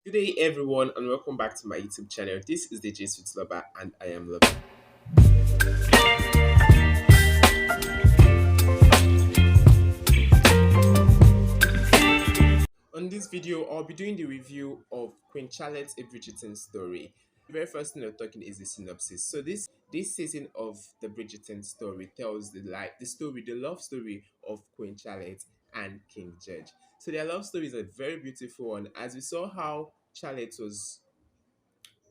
Good day, everyone, and welcome back to my YouTube channel. This is the J Sweet Lover, and I am Lover. On this video, I'll be doing the review of Queen Charlotte's A Bridgerton story. The very first thing I'm talking is the synopsis. So this season of the Bridgerton story tells the love story of Queen Charlotte and King George. So their love story is a very beautiful one, as we saw how Charlotte was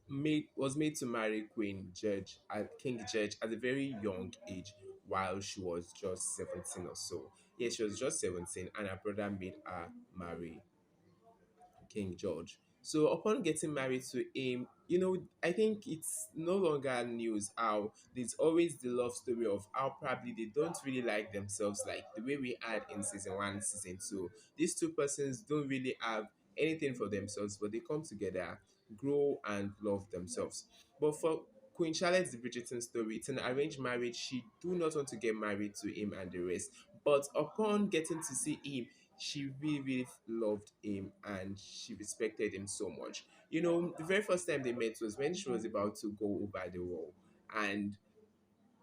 made to marry King George at a very young age, while she was just 17 or so. Yes, she was just 17, and her brother made her marry King George. So upon getting married to him, I think it's no longer news how there's always the love story of how probably they don't really like themselves like the way we had in season one, season two. These two persons don't really have anything for themselves, but they come together, grow and love themselves. But for Queen Charlotte's the Bridgerton story, it's an arranged marriage. She do not want to get married to him and the rest. But upon getting to see him, she really, really loved him and she respected him so much. The very first time they met was when she was about to go over the wall. And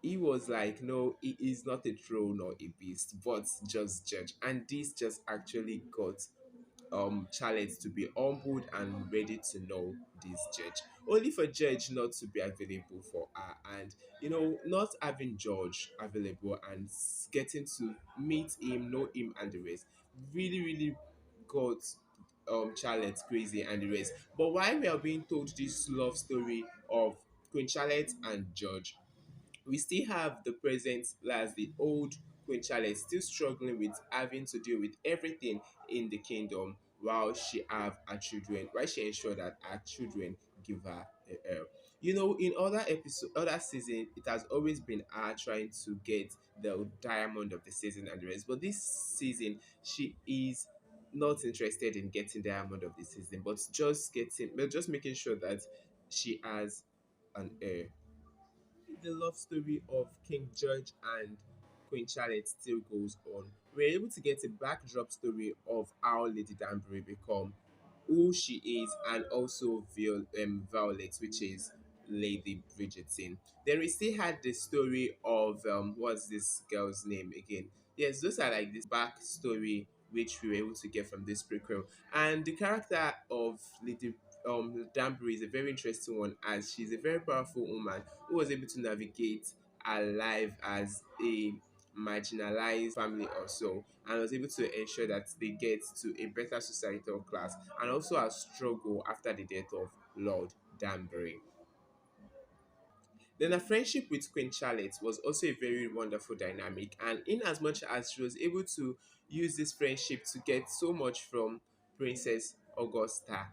he was like, no, he is not a troll nor a beast, but just judge. And this just actually got Charlotte to be humbled and ready to know this judge. Only for Judge not to be available for her, and not having George available and getting to meet him, know him, and the rest really, really got Charlotte crazy and the rest. But while we are being told this love story of Queen Charlotte and George, we still have the present as the old Queen Charlotte still struggling with having to deal with everything in the kingdom while she have her children, while she ensure that her children give her a heir. In other episode, other season, it has always been her trying to get the diamond of the season and the rest. But this season, she is not interested in getting diamond of the season, but just making sure that she has an heir. The love story of King George and Queen Charlotte still goes on. We're able to get a backdrop story of how Lady Danbury become who she is, and also Violet, which is Lady Bridgerton. Then we still had the story of what's this girl's name again? Yes, those are like this backstory which we were able to get from this prequel. And the character of Lady Danbury is a very interesting one, as she's a very powerful woman who was able to navigate her life as a marginalized family or so, and was able to ensure that they get to a better societal class, and also a struggle after the death of Lord Danbury. Then her friendship with Queen Charlotte was also a very wonderful dynamic, and in as much as she was able to use this friendship to get so much from Princess Augusta,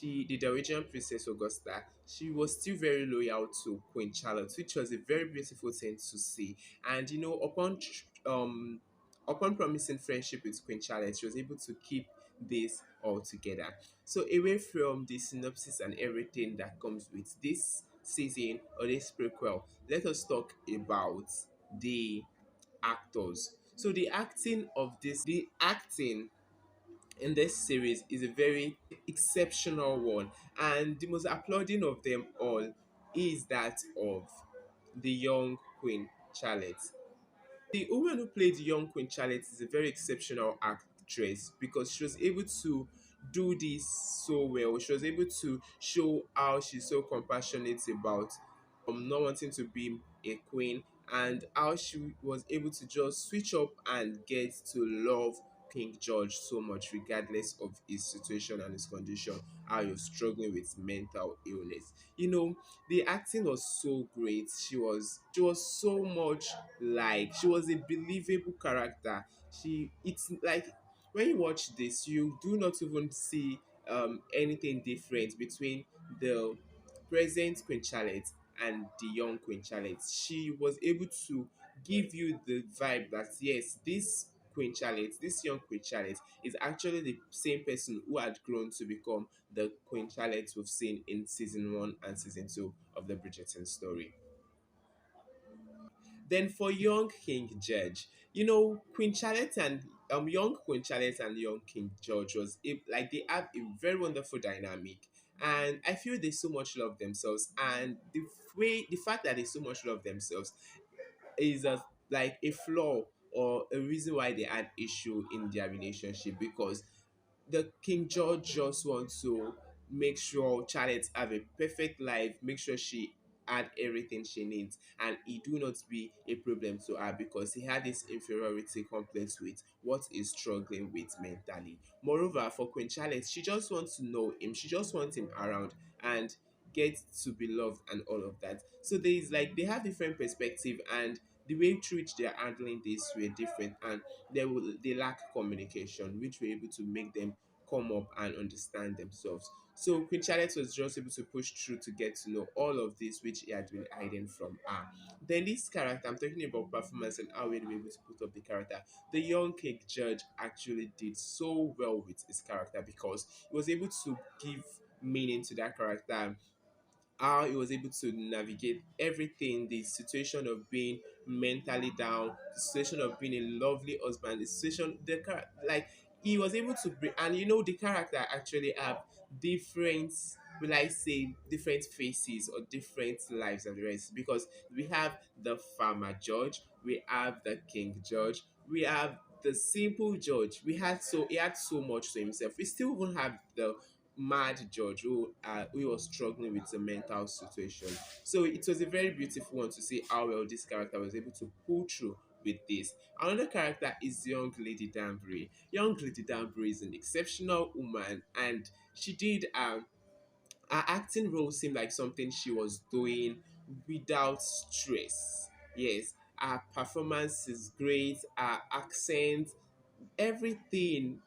the original Princess Augusta, she was still very loyal to Queen Charlotte, which was a very beautiful thing to see. And upon promising friendship with Queen Charlotte, she was able to keep this all together. So away from the synopsis and everything that comes with this season or this prequel, let us talk about the actors. So the acting in this series is a very exceptional one, and the most applauding of them all is that of the young Queen Charlotte. The woman who played the young Queen Charlotte is a very exceptional actress because she was able to do this so well. She was able to show how she's so compassionate about not wanting to be a queen, and how she was able to just switch up and get to love King George so much regardless of his situation and his condition, how he was struggling with mental illness. The acting was so great. She was so much like she was a believable character. It's like when you watch this, you do not even see anything different between the present Queen Charlotte and the young Queen Charlotte. She was able to give you the vibe that yes, this young Queen Charlotte is actually the same person who had grown to become the Queen Charlotte we've seen in season one and season two of the Bridgerton story. Then for young King George, Queen Charlotte and young Queen Charlotte and young King George like they have a very wonderful dynamic, and I feel they so much love themselves, and the fact that they so much love themselves is like a flaw or a reason why they had issue in their relationship, because the King George just wants to make sure Charlotte have a perfect life, make sure she had everything she needs, and he do not be a problem to her because he had this inferiority complex with what he's struggling with mentally. Moreover, for Queen Charlotte, she just wants to know him, she just wants him around and get to be loved and all of that. So there's like they have different perspective, and the way through which they are handling this were different, and they lack communication, which were able to make them come up and understand themselves. So Queen Charlotte was just able to push through to get to know all of this which he had been hiding from her. Then this character, I'm talking about performance and how we were able to put up the character. The young King Judge actually did so well with his character because he was able to give meaning to that character, how he was able to navigate everything, the situation of being mentally down, the situation of being a lovely husband, the situation, like he was able to bring, and the character actually have different, will I say, different faces or different lives and the rest, because we have the farmer George, we have the King George, we have the simple George. He had so much to himself. We still even have the mad George who was struggling with a mental situation. So it was a very beautiful one to see how well this character was able to pull through with this. Another character is young Lady Danbury. Young Lady Danbury is an exceptional woman, and she did her acting role seemed like something she was doing without stress. Yes, her performance is great, her accent, everything,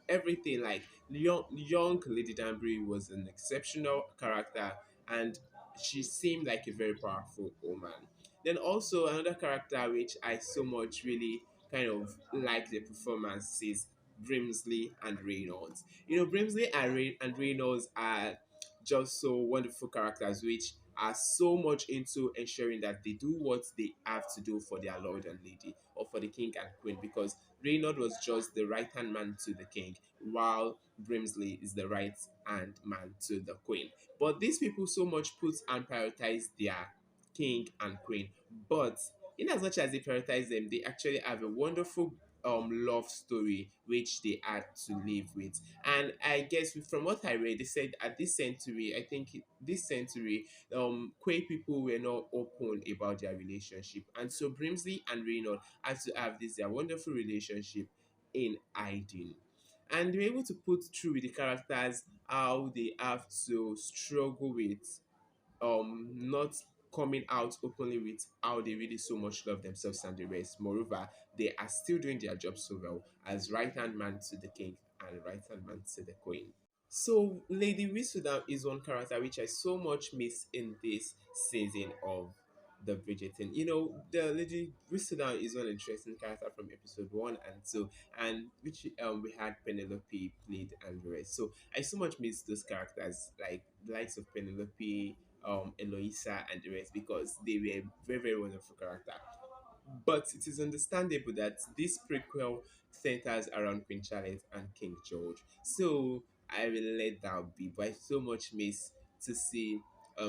like young Lady Danbury was an exceptional character, and she seemed like a very powerful woman. Then also another character which I so much really kind of like the performance is Brimsley and Reynolds. Brimsley and Reynolds are just so wonderful characters which are so much into ensuring that they do what they have to do for their lord and lady, or for the king and queen, because Reynolds was just the right hand man to the king, while Brimsley is the right hand man to the queen. But these people so much put and prioritize their king and queen. But in as much as they prioritize them, they actually have a wonderful love story which they had to live with. And I guess from what I read, they said at this century, I think this century, queer people were not open about their relationship, and so Brimsley and Reynolds had to have this their wonderful relationship in hiding. And they were able to put through with the characters how they have to struggle with not coming out openly with how they really so much love themselves and the rest. Moreover, they are still doing their job so well as right hand man to the king and right hand man to the queen. So Lady Whistledown is one character which I so much miss in this season of the Bridgerton. The Lady Whistledown is one interesting character from episode 1 and 2, and which we had Penelope played and the rest. So I so much miss those characters, like the likes of Penelope, Eloisa and the rest, because they were very, very wonderful character. But it is understandable that this prequel centers around Queen Charlotte and King George. So I will let that be. But I so much miss to see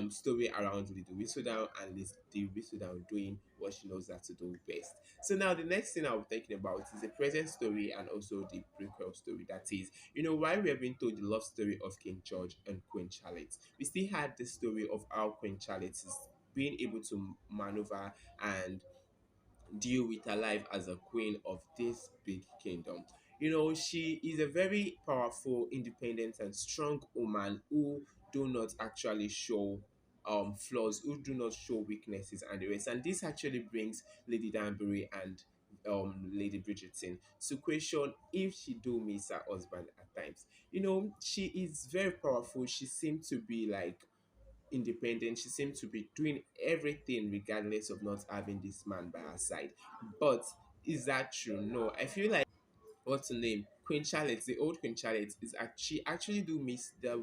story around Lady Whistledown and Lady Whistledown doing what she knows how to do best. So now the next thing I'll be talking about is the present story and also the prequel story. That is, while we have been told the love story of King George and Queen Charlotte, we still had the story of how Queen Charlotte is being able to maneuver and deal with her life as a queen of this big kingdom. She is a very powerful, independent, and strong woman who do not actually show flaws, who do not show weaknesses and the rest. And this actually brings Lady Danbury and Lady Bridgerton to question if she do miss her husband at times. She is very powerful. She seems to be like independent. She seemed to be doing everything regardless of not having this man by her side. But is that true? No. I feel like what's her name? Queen Charlotte, the old Queen Charlotte, she actually do miss the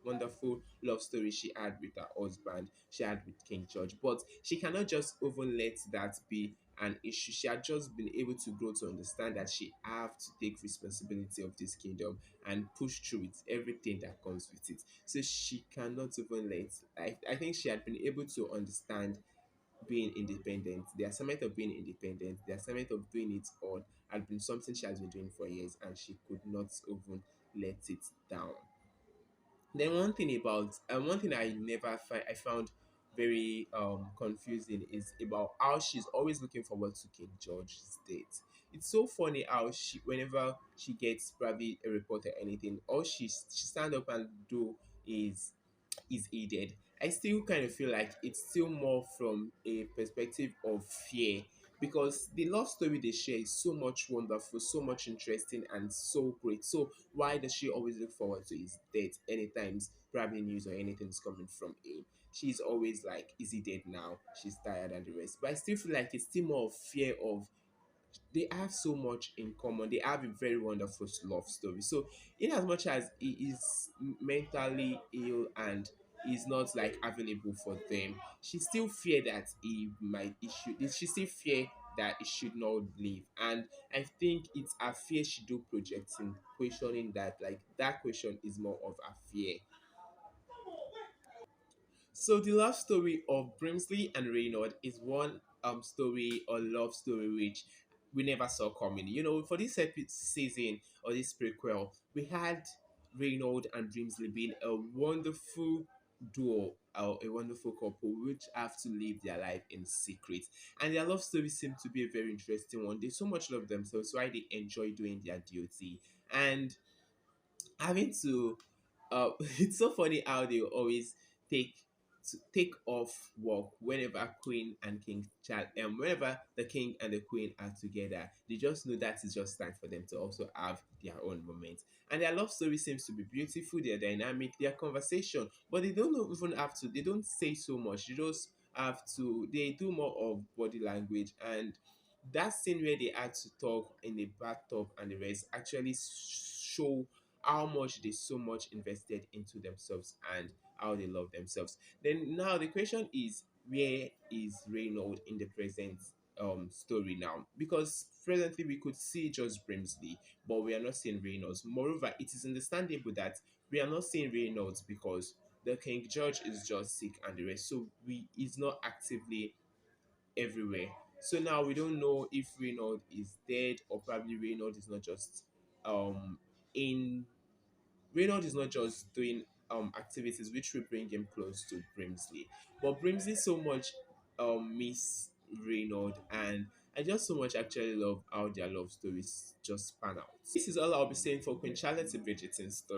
wonderful love story she had with her husband, she had with King George. But she cannot just even let that be an issue. She had just been able to grow to understand that she have to take responsibility of this kingdom and push through with everything that comes with it. So she cannot even let. I think she had been able to understand being independent, the assignment of being independent, the assignment of doing it all had been something she has been doing for years, and she could not even let it down. Then one thing I found very confusing is about how she's always looking forward to King George's date. It's so funny how she whenever she gets probably a report or anything, all she stand up and do is aided. I still kind of feel like it's still more from a perspective of fear, because the love story they share is so much wonderful, so much interesting, and so great. So why does she always look forward to his death anytime probably news or anything is coming from him? She's always like, is he dead now? She's tired and the rest. But I still feel like it's still more of fear of they have so much in common. They have a very wonderful love story. So, in as much as he is mentally ill and is not like available for them, she still fear that he should. She still fear that he should not live. And I think it's a fear she do projecting, questioning that. Like that question is more of a fear. So the love story of Brimsley and Reynolds is one story or love story which we never saw coming. You know, for this season or this prequel, we had Reynolds and Brimsley being a wonderful duo or a wonderful couple which have to live their life in secret. And their love story seemed to be a very interesting one. They so much love themselves, why they enjoy doing their duty. And having to it's so funny how they always take take off work whenever queen and king chat whenever the king and the queen are together. They just know that is just time for them to also have their own moment. And their love story seems to be beautiful, their dynamic, their conversation, but they don't even have to, they don't say so much, they just have to, they do more of body language. And that scene where they had to talk in the bathtub and the rest actually show how much they so much invested into themselves and how they love themselves. Then now the question is, where is Reynolds in the present story now? Because presently we could see just Brimsley, but we are not seeing Reynolds. Moreover, it is understandable that we are not seeing Reynolds because the King George is just sick and the rest. So we is not actively everywhere. So now we don't know if Reynolds is dead or probably Reynolds is not just in Reynolds is not just doing activities which will bring him close to Brimsley, but Brimsley so much miss Reynolds, and I just so much actually love how their love stories just pan out. This is all I'll be saying for Queen Charlotte's Bridgerton story.